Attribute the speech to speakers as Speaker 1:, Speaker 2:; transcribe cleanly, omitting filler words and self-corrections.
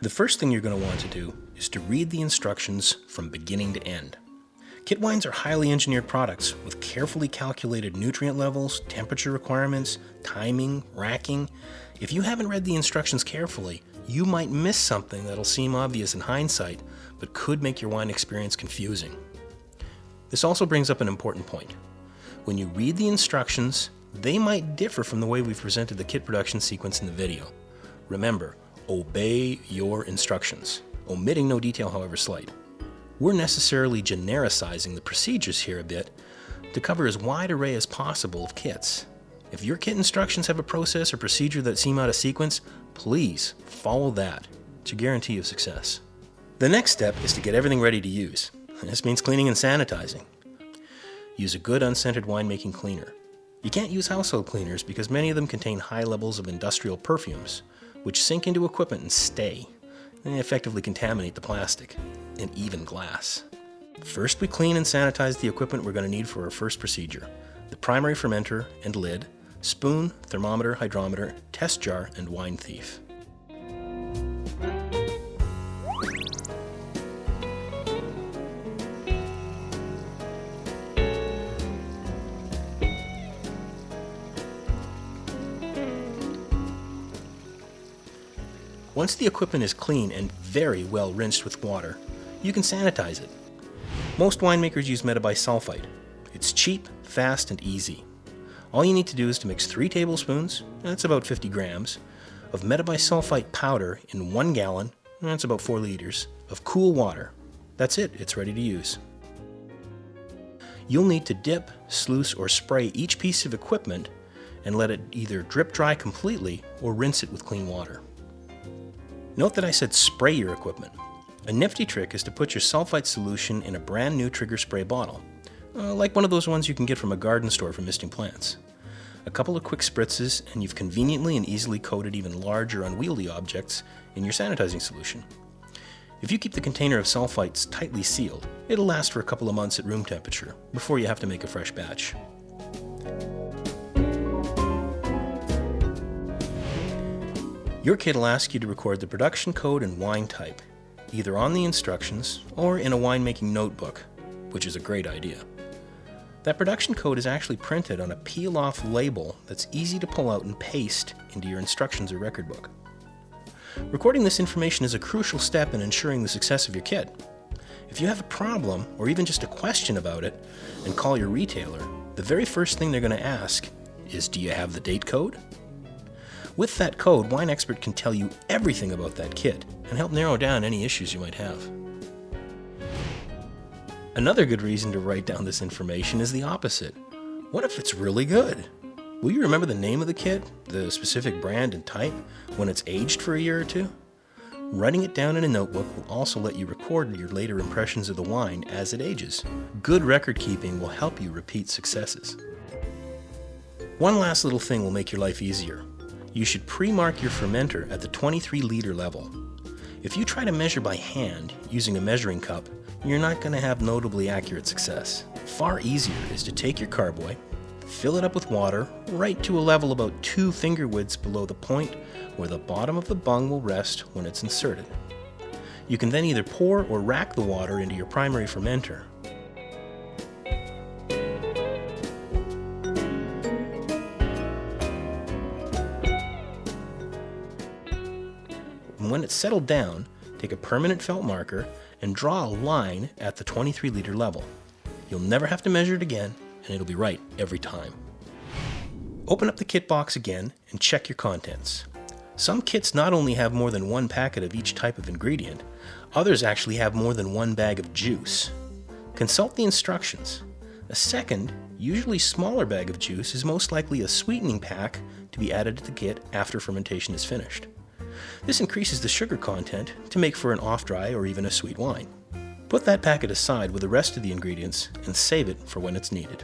Speaker 1: The first thing you're going to want to do is to read the instructions from beginning to end. Kit wines are highly engineered products with carefully calculated nutrient levels, temperature requirements, timing, racking. If you haven't read the instructions carefully, you might miss something that'll seem obvious in hindsight, but could make your wine experience confusing. This also brings up an important point. When you read the instructions, they might differ from the way we've presented the kit production sequence in the video. Remember, obey your instructions, omitting no detail however slight. We're necessarily genericizing the procedures here a bit to cover as wide array as possible of kits. If your kit instructions have a process or procedure that seem out of sequence, please follow that. It's a guarantee of success. The next step is to get everything ready to use. This means cleaning and sanitizing. Use a good unscented winemaking cleaner. You can't use household cleaners because many of them contain high levels of industrial perfumes, which sink into equipment and stay. They effectively contaminate the plastic and even glass. First, we clean and sanitize the equipment we're going to need for our first procedure: the primary fermenter and lid, spoon, thermometer, hydrometer, test jar, and wine thief. Once the equipment is clean and very well rinsed with water, you can sanitize it. Most winemakers use metabisulfite. It's cheap, fast, and easy. All you need to do is to mix 3 tablespoons, that's about 50 grams, of metabisulfite powder in 1 gallon, that's about 4 liters, of cool water. That's it, it's ready to use. You'll need to dip, sluice, or spray each piece of equipment and let it either drip dry completely or rinse it with clean water. Note that I said spray your equipment. A nifty trick is to put your sulfite solution in a brand new trigger spray bottle, like one of those ones you can get from a garden store for misting plants. A couple of quick spritzes and you've conveniently and easily coated even larger unwieldy objects in your sanitizing solution. If you keep the container of sulfites tightly sealed, it'll last for a couple of months at room temperature before you have to make a fresh batch. Your kit will ask you to record the production code and wine type, either on the instructions or in a winemaking notebook, which is a great idea. That production code is actually printed on a peel-off label that's easy to pull out and paste into your instructions or record book. Recording this information is a crucial step in ensuring the success of your kit. If you have a problem or even just a question about it and call your retailer, the very first thing they're going to ask is, do you have the date code? With that code, WineXpert can tell you everything about that kit and help narrow down any issues you might have. Another good reason to write down this information is the opposite. What if it's really good? Will you remember the name of the kit, the specific brand and type, when it's aged for a year or two? Writing it down in a notebook will also let you record your later impressions of the wine as it ages. Good record keeping will help you repeat successes. One last little thing will make your life easier. You should pre-mark your fermenter at the 23-liter level. If you try to measure by hand using a measuring cup, you're not going to have notably accurate success. Far easier is to take your carboy, fill it up with water right to a level about 2 finger widths below the point where the bottom of the bung will rest when it's inserted. You can then either pour or rack the water into your primary fermenter. When it's settled down, take a permanent felt marker and draw a line at the 23-liter level. You'll never have to measure it again, and it'll be right every time. Open up the kit box again and check your contents. Some kits not only have more than 1 packet of each type of ingredient, others actually have more than 1 bag of juice. Consult the instructions. A second, usually smaller bag of juice is most likely a sweetening pack to be added to the kit after fermentation is finished. This increases the sugar content to make for an off-dry or even a sweet wine. Put that packet aside with the rest of the ingredients and save it for when it's needed.